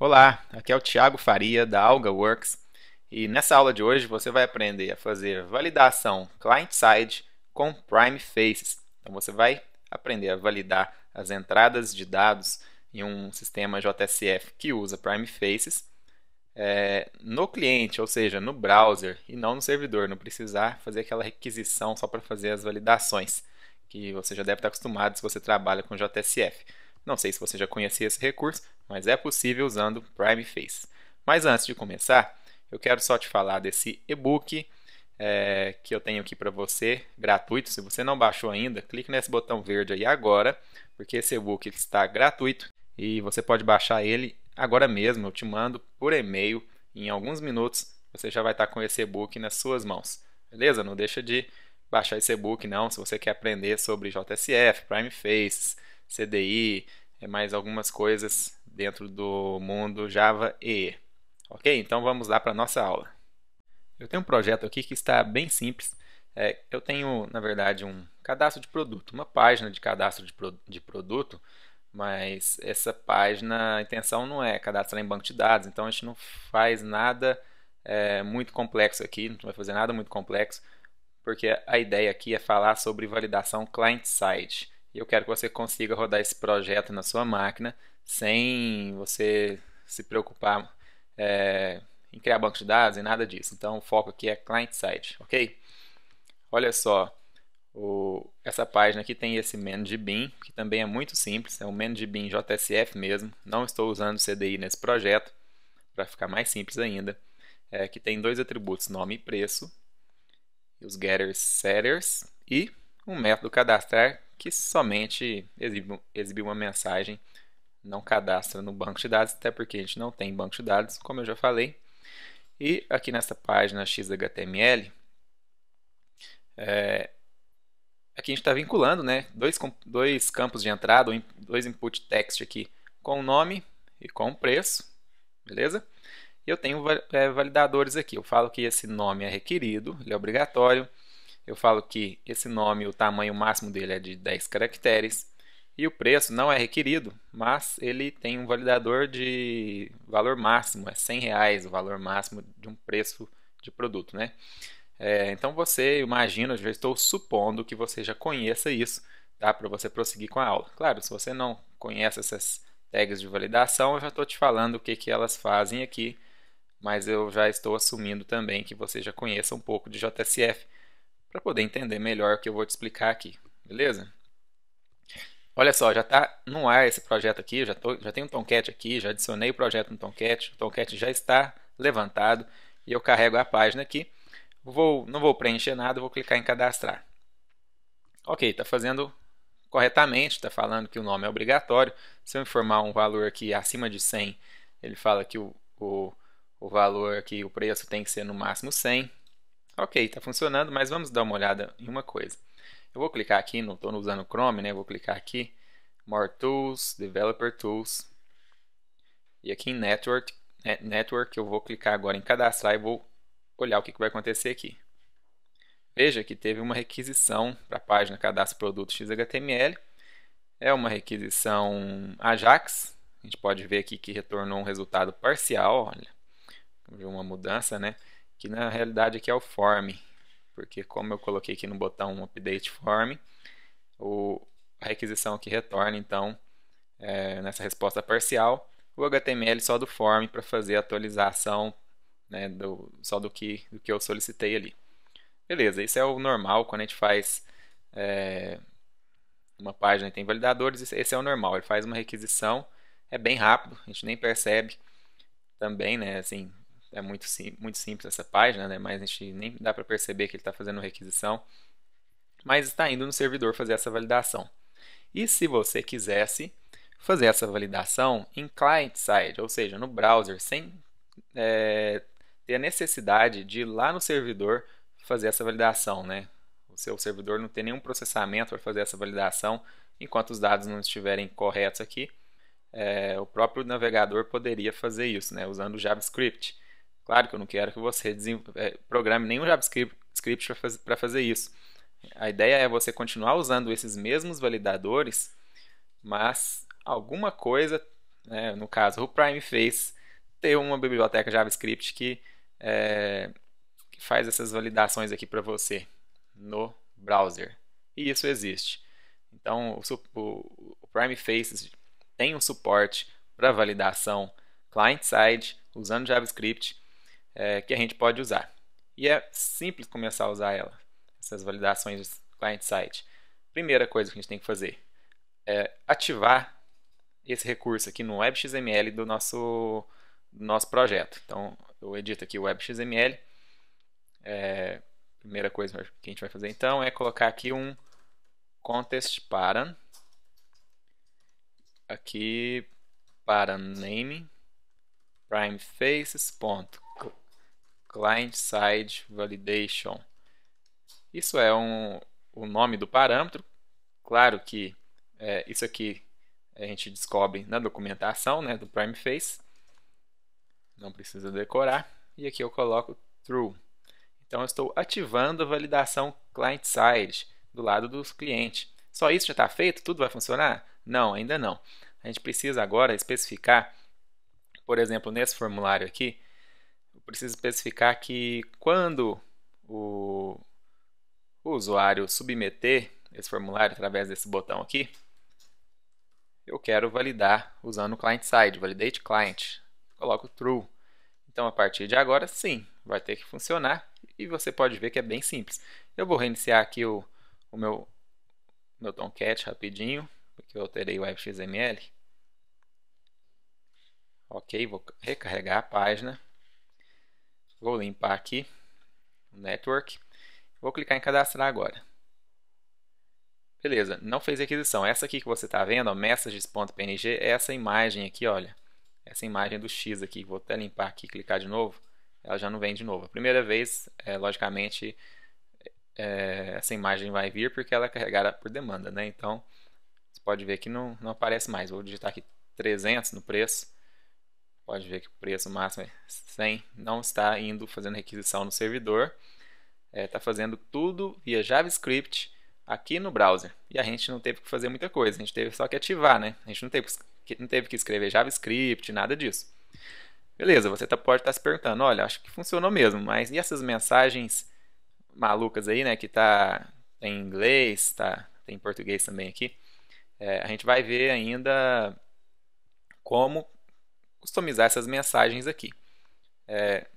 Olá, aqui é o Thiago Faria da AlgaWorks e nessa aula de hoje você vai aprender a fazer validação client-side com Prime Faces. Então você vai aprender a validar as entradas de dados em um sistema JSF que usa Prime Faces no cliente, ou seja, no browser e não no servidor, não precisar fazer aquela requisição só para fazer as validações, que você já deve estar acostumado se você trabalha com JSF. Não sei se você já conhecia esse recurso, mas é possível usando Prime Face. Mas antes de começar, eu quero só te falar desse e-book que eu tenho aqui para você, gratuito. Se você não baixou ainda, clique nesse botão verde aí agora, porque esse e-book está gratuito e você pode baixar ele agora mesmo. Eu te mando por e-mail, em alguns minutos você já vai estar com esse e-book nas suas mãos. Beleza? Não deixa de baixar esse e-book não, se você quer aprender sobre JSF, Prime Faces, CDI, mais algumas coisas dentro do mundo Java EE. Ok? Então vamos lá para a nossa aula. Eu tenho um projeto aqui que está bem simples. Eu tenho, na verdade, um cadastro de produto, uma página de cadastro de produto, mas essa página, a intenção não é cadastrar em banco de dados, então a gente não faz nada muito complexo aqui, não vai fazer nada muito complexo, porque a ideia aqui é falar sobre validação client-side. E eu quero que você consiga rodar esse projeto na sua máquina sem você se preocupar em criar banco de dados e nada disso. Então o foco aqui é client-side, ok? Olha só, essa página aqui tem esse manage_bin, que também é muito simples, é um manage_bin JSF mesmo. Não estou usando CDI nesse projeto, para ficar mais simples ainda. Que tem dois atributos, nome e preço, os getters, setters e um método cadastrar que somente exibe uma mensagem, não cadastra no banco de dados, até porque a gente não tem banco de dados, como eu já falei. E aqui nessa página XHTML, aqui a gente está vinculando, né, dois campos de entrada, dois input text aqui com o nome e com o preço, beleza? E eu tenho validadores aqui. Eu falo que esse nome é requerido, ele é obrigatório. Eu falo que esse nome, o tamanho máximo dele é de 10 caracteres. E o preço não é requerido, mas ele tem um validador de valor máximo, é R$ 100 o valor máximo de um preço de produto, né? Então você imagina, eu já estou supondo que você já conheça isso, tá? Para você prosseguir com a aula. Claro, se você não conhece essas tags de validação, eu já estou te falando o que elas fazem aqui, mas eu já estou assumindo também que você já conheça um pouco de JSF para poder entender melhor o que eu vou te explicar aqui, beleza? Olha só, já está no ar esse projeto aqui, já tenho um Tomcat aqui, já adicionei o projeto no Tomcat, o Tomcat já está levantado e eu carrego a página aqui. Não vou preencher nada, vou clicar em cadastrar. Ok, está fazendo corretamente, está falando que o nome é obrigatório. Se eu informar um valor aqui acima de 100, ele fala que o valor aqui, o preço tem que ser no máximo 100. Ok, está funcionando, mas vamos dar uma olhada em uma coisa. Eu vou clicar aqui, não estou usando o Chrome, né? Vou clicar aqui, More Tools, Developer Tools. E aqui em Network eu vou clicar agora em cadastrar e vou olhar o que vai acontecer aqui. Veja que teve uma requisição para a página Cadastro Produto XHTML. É uma requisição Ajax. A gente pode ver aqui que retornou um resultado parcial. Olha, uma mudança, né? Que na realidade aqui é o form, porque como eu coloquei aqui no botão Update Form, a requisição aqui retorna, então, nessa resposta parcial, o HTML só do form para fazer a atualização, né, só do que eu solicitei ali. Beleza, isso é o normal quando a gente faz uma página e tem validadores, esse é o normal, ele faz uma requisição, é bem rápido, a gente nem percebe também, né, assim, é muito simples essa página, né, mas a gente nem dá para perceber que ele está fazendo requisição, mas está indo no servidor fazer essa validação. E se você quisesse fazer essa validação em client-side, ou seja, no browser, sem ter a necessidade de ir lá no servidor fazer essa validação, né? O seu servidor não tem nenhum processamento para fazer essa validação enquanto os dados não estiverem corretos aqui. O próprio navegador poderia fazer isso, né? Usando o JavaScript. Claro que eu não quero que você programe nenhum JavaScript para fazer isso. A ideia é você continuar usando esses mesmos validadores, mas alguma coisa né, no caso o Prime Face, ter uma biblioteca JavaScript que faz essas validações aqui para você no browser. E isso existe. Então, o Prime Faces tem um suporte para validação client-side usando JavaScript que a gente pode usar. E é simples começar a usar ela, essas validações client-side. Primeira coisa que a gente tem que fazer é ativar esse recurso aqui no WebXML do nosso projeto. Então, eu edito aqui o WebXML. Primeira coisa que a gente vai fazer então é colocar aqui um contest param, aqui para name prime faces ponto client side validation. Isso é o nome do parâmetro. Claro que isso aqui a gente descobre na documentação, né, do prime face. Não precisa decorar. E aqui eu coloco true. Então eu estou ativando a validação client-side do lado do cliente. Só isso já está feito? Tudo vai funcionar? Não, ainda não. A gente precisa agora especificar, por exemplo, nesse formulário aqui, eu preciso especificar que quando o usuário submeter esse formulário através desse botão aqui, eu quero validar usando o client-side, validate client. Coloco true. Então, a partir de agora, sim, vai ter que funcionar e você pode ver que é bem simples. Eu vou reiniciar aqui o meu Tomcat rapidinho, porque eu alterei o XML. Ok, vou recarregar a página. Vou limpar aqui o network. Vou clicar em cadastrar agora. Beleza, não fez aquisição. Essa aqui que você está vendo, ó, messages.png, é essa imagem aqui, olha. Essa imagem do X aqui. Vou até limpar aqui e clicar de novo. Ela já não vem de novo. A primeira vez, logicamente, essa imagem vai vir porque ela é carregada por demanda, né? Então, você pode ver que não aparece mais. Vou digitar aqui 300 no preço. Pode ver que o preço máximo é 100. Não está indo fazendo requisição no servidor. Está fazendo tudo via JavaScript aqui no browser. E a gente não teve que fazer muita coisa. A gente teve só que ativar, né? A gente não teve que escrever JavaScript, nada disso. Beleza, você pode estar se perguntando, olha, acho que funcionou mesmo, mas e essas mensagens malucas aí, né, que tem em inglês, tem em português também aqui. A gente vai ver ainda como customizar essas mensagens aqui.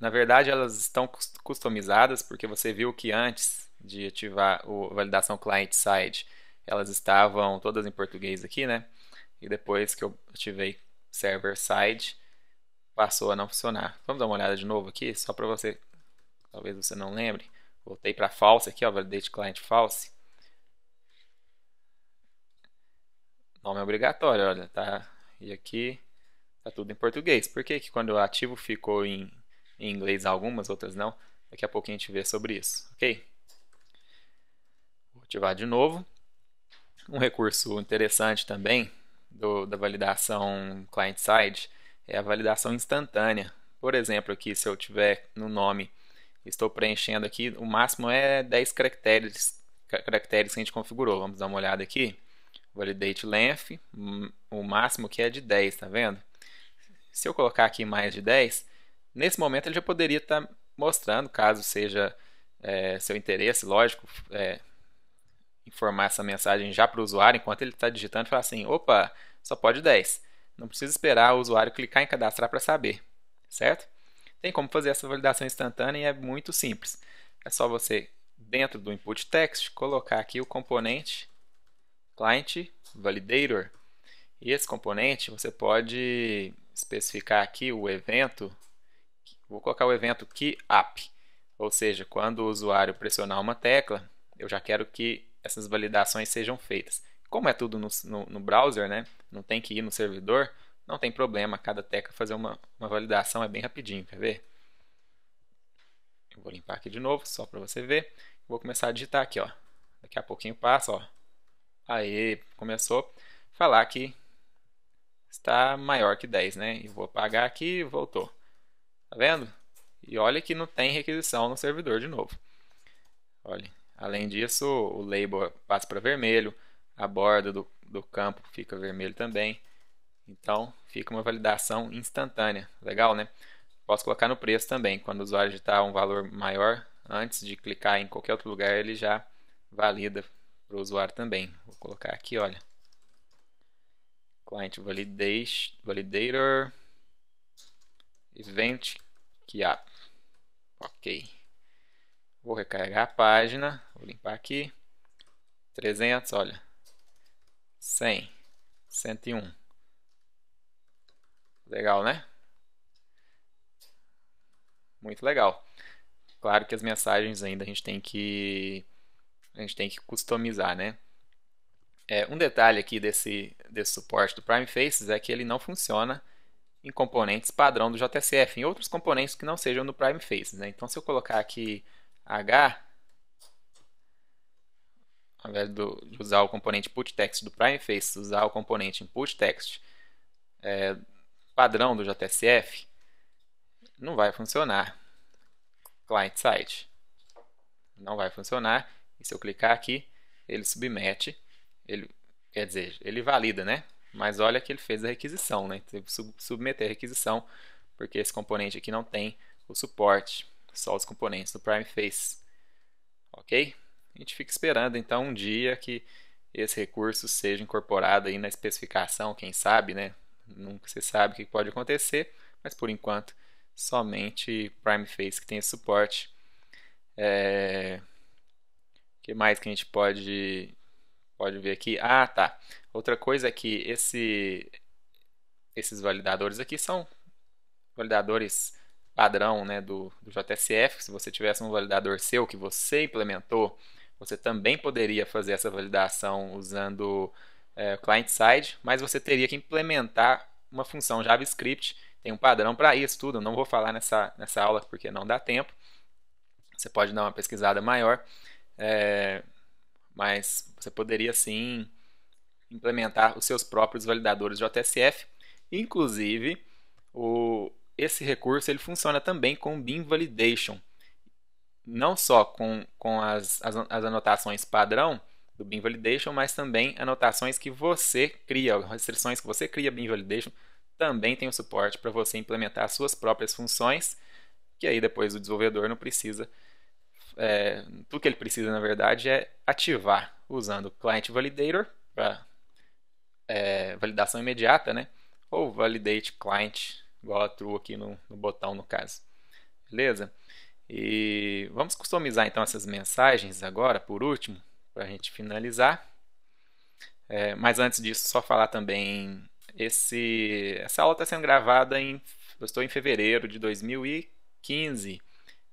Na verdade, elas estão customizadas porque você viu que antes de ativar a validação client-side, elas estavam todas em português aqui, né? E depois que eu ativei server-side, passou a não funcionar. Vamos dar uma olhada de novo aqui, só para você, talvez você não lembre. Voltei para false aqui, ó, validate client false. Nome é obrigatório, olha, tá? E aqui tá tudo em português. Por que que quando eu ativo ficou em inglês algumas, outras não? Daqui a pouquinho a gente vê sobre isso, ok? Vou ativar de novo. Um recurso interessante também da validação client-side é a validação instantânea. Por exemplo, aqui se eu tiver no nome, estou preenchendo aqui, o máximo é 10 caracteres que a gente configurou. Vamos dar uma olhada aqui. Validate length, o máximo que é de 10, tá vendo? Se eu colocar aqui mais de 10, nesse momento ele já poderia estar mostrando, caso seja seu interesse, lógico, informar essa mensagem já para o usuário, enquanto ele está digitando, e falar assim, opa, só pode 10. Não precisa esperar o usuário clicar em cadastrar para saber, certo? Tem como fazer essa validação instantânea e é muito simples. É só você, dentro do input text, colocar aqui o componente client validator. E esse componente você pode especificar aqui o evento. Vou colocar o evento keyApp, ou seja, quando o usuário pressionar uma tecla, eu já quero que essas validações sejam feitas. Como é tudo no browser, né? Não tem que ir no servidor, não tem problema, cada tecla fazer uma validação é bem rapidinho, quer ver? Eu vou limpar aqui de novo, só para você ver. Vou começar a digitar aqui, ó. Daqui a pouquinho passa, ó. Aí, começou a falar que está maior que 10, né? E vou apagar aqui e voltou. Tá vendo? E olha que não tem requisição no servidor de novo. Olha, além disso, o label passa para vermelho, a borda do campo fica vermelho também. Então fica uma validação instantânea. Legal, né? Posso colocar no preço também. Quando o usuário digitar um valor maior, antes de clicar em qualquer outro lugar, ele já valida para o usuário também. Vou colocar aqui, olha. Client Validator Event Key. Ok. Vou recarregar a página. Vou limpar aqui. 300, olha. 100. 101. Legal, né? Muito legal. Claro que as mensagens ainda a gente tem que customizar, né? Um detalhe aqui desse suporte do Prime Faces é que ele não funciona em componentes padrão do JSF, em outros componentes que não sejam do Prime Faces, né? Então, se eu colocar aqui H, ao invés de usar o componente PutText do Prime Faces, usar o componente InputText padrão do JSF, não vai funcionar. Client-side. Não vai funcionar. E se eu clicar aqui, ele submete, quer dizer, ele valida, né? Mas olha que ele fez a requisição, né? Teve que submeter a requisição, porque esse componente aqui não tem o suporte, só os componentes do Prime Face. Ok? A gente fica esperando então um dia que esse recurso seja incorporado aí na especificação, quem sabe, né? Nunca se sabe o que pode acontecer, mas por enquanto somente Prime Face que tem esse suporte. O que mais que a gente pode ver aqui? Ah, tá. Outra coisa é que esses validadores aqui são validadores padrão, né, do JSF. Se você tivesse um validador seu que você implementou, você também poderia fazer essa validação usando client-side, mas você teria que implementar uma função JavaScript. Tem um padrão para isso tudo. Eu não vou falar nessa aula porque não dá tempo. Você pode dar uma pesquisada maior, mas você poderia sim implementar os seus próprios validadores JSF. Inclusive, esse recurso ele funciona também com o Beam Validation. Não só com as anotações padrão do Beam Validation, mas também anotações que você cria, restrições que você cria Beam Validation, também tem o suporte para você implementar as suas próprias funções, que aí depois o desenvolvedor não precisa, tudo que ele precisa na verdade é ativar usando o Client Validator para validação imediata, né? Ou Validate Client, igual a true aqui no botão no caso. Beleza? E vamos customizar então essas mensagens agora, por último, para a gente finalizar. Mas antes disso, só falar também, essa aula está sendo gravada eu estou em fevereiro de 2015.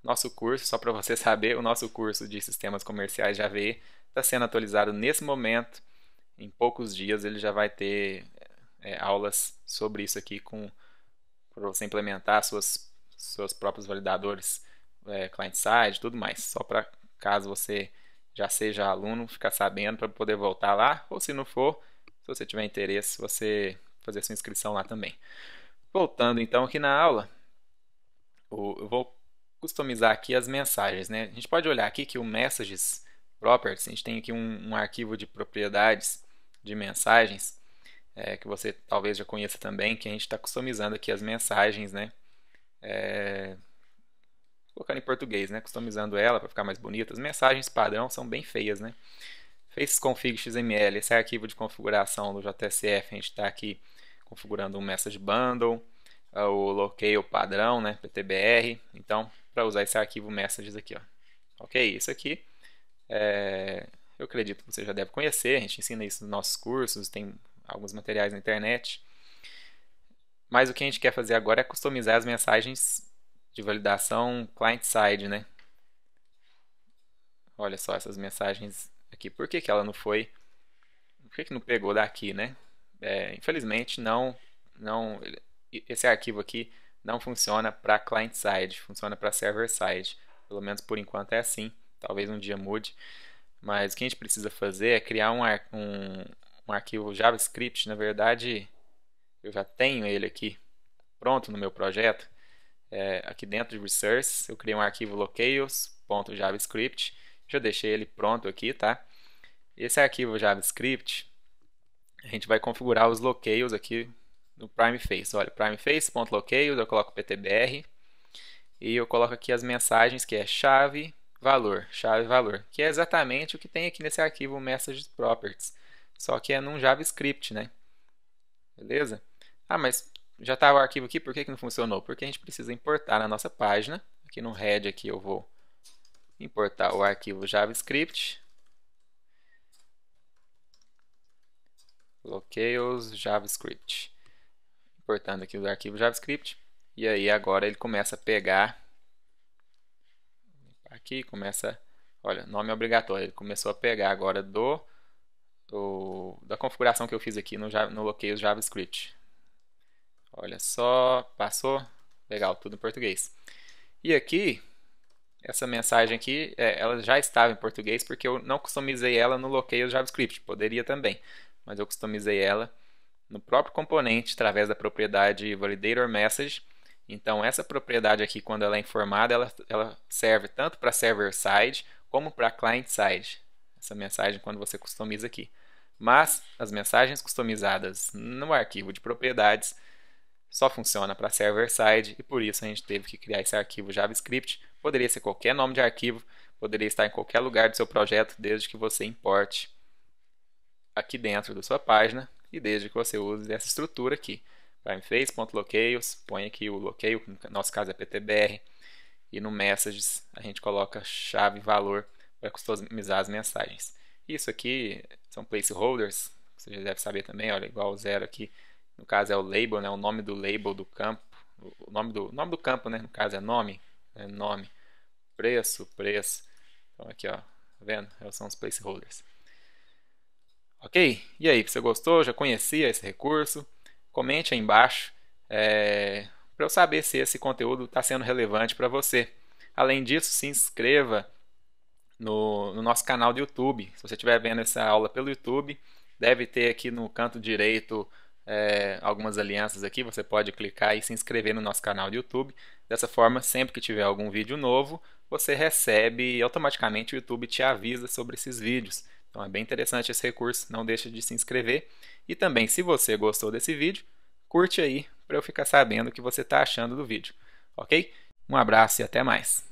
Nosso curso, só para você saber, o nosso curso de Sistemas Comerciais de AVE está sendo atualizado nesse momento. Em poucos dias ele já vai ter aulas sobre isso aqui para você implementar seus próprios validadores client-side e tudo mais. Só para caso você já seja aluno, ficar sabendo para poder voltar lá. Ou se não for, se você tiver interesse, você fazer sua inscrição lá também. Voltando então aqui na aula, eu vou customizar aqui as mensagens, né? A gente pode olhar aqui que o Messages Properties, a gente tem aqui um arquivo de propriedades de mensagens, que você talvez já conheça também, que a gente está customizando aqui as mensagens, né? Colocando em português, né? Customizando ela para ficar mais bonita. As mensagens padrão são bem feias, né? FacesConfig.xml, esse é arquivo de configuração do JSF, a gente está aqui configurando um Message Bundle, o Locale padrão, né? PTBR. Então, para usar esse arquivo Messages aqui, ó. Ok, isso aqui eu acredito que você já deve conhecer, a gente ensina isso nos nossos cursos, tem alguns materiais na internet. Mas o que a gente quer fazer agora é customizar as mensagens de validação client-side, né? Olha só essas mensagens aqui. Por que ela não foi? Por que não pegou daqui, né? Infelizmente, esse arquivo aqui não funciona para client-side, funciona para server-side. Pelo menos por enquanto é assim. Talvez um dia mude. Mas o que a gente precisa fazer é criar um arquivo JavaScript. Na verdade, eu já tenho ele aqui pronto no meu projeto. Aqui dentro de Resource, eu criei um arquivo locales.javascript. Já deixei ele pronto aqui, tá? Esse arquivo JavaScript, a gente vai configurar os locales aqui no Prime Face. Olha, primeface.locale, eu coloco ptbr e eu coloco aqui as mensagens que é chave, valor, que é exatamente o que tem aqui nesse arquivo message properties, só que é num JavaScript, né? Beleza? Ah, mas já estava o arquivo aqui, por que que não funcionou? Porque a gente precisa importar na nossa página. Aqui no head aqui eu vou importar o arquivo JavaScript, locales JavaScript. Importando aqui o arquivo JavaScript. E aí agora ele começa a pegar. Aqui começa. Olha, nome obrigatório. Ele começou a pegar agora da configuração que eu fiz aqui no locales JavaScript. Olha só, passou. Legal, tudo em português. E aqui, essa mensagem aqui, ela já estava em português porque eu não customizei ela no locales JavaScript. Poderia também, mas eu customizei ela no próprio componente através da propriedade validatorMessage. Então essa propriedade aqui, quando ela é informada, ela serve tanto para server-side como para client-side. Essa mensagem quando você customiza aqui. Mas as mensagens customizadas no arquivo de propriedades só funciona para server-side e por isso a gente teve que criar esse arquivo JavaScript. Poderia ser qualquer nome de arquivo, poderia estar em qualquer lugar do seu projeto, desde que você importe aqui dentro da sua página e desde que você use essa estrutura aqui. Primeface.locales, põe aqui o locale, que no nosso caso é ptbr, e no messages a gente coloca chave e valor para customizar as mensagens. Isso aqui são placeholders, você já deve saber também, olha, igual o 0 aqui, no caso é o label, né, o nome do label do campo, o nome do campo, né, no caso é nome, preço. Então aqui, ó, tá vendo? São os placeholders. Ok? E aí, você gostou? Já conhecia esse recurso? Comente aí embaixo para eu saber se esse conteúdo está sendo relevante para você. Além disso, se inscreva no nosso canal do YouTube. Se você estiver vendo essa aula pelo YouTube, deve ter aqui no canto direito algumas alianças aqui. Você pode clicar e se inscrever no nosso canal do YouTube. Dessa forma, sempre que tiver algum vídeo novo, você recebe e automaticamente o YouTube te avisa sobre esses vídeos. Então é bem interessante esse recurso, não deixe de se inscrever. E também, se você gostou desse vídeo, curte aí para eu ficar sabendo o que você está achando do vídeo. Ok? Um abraço e até mais.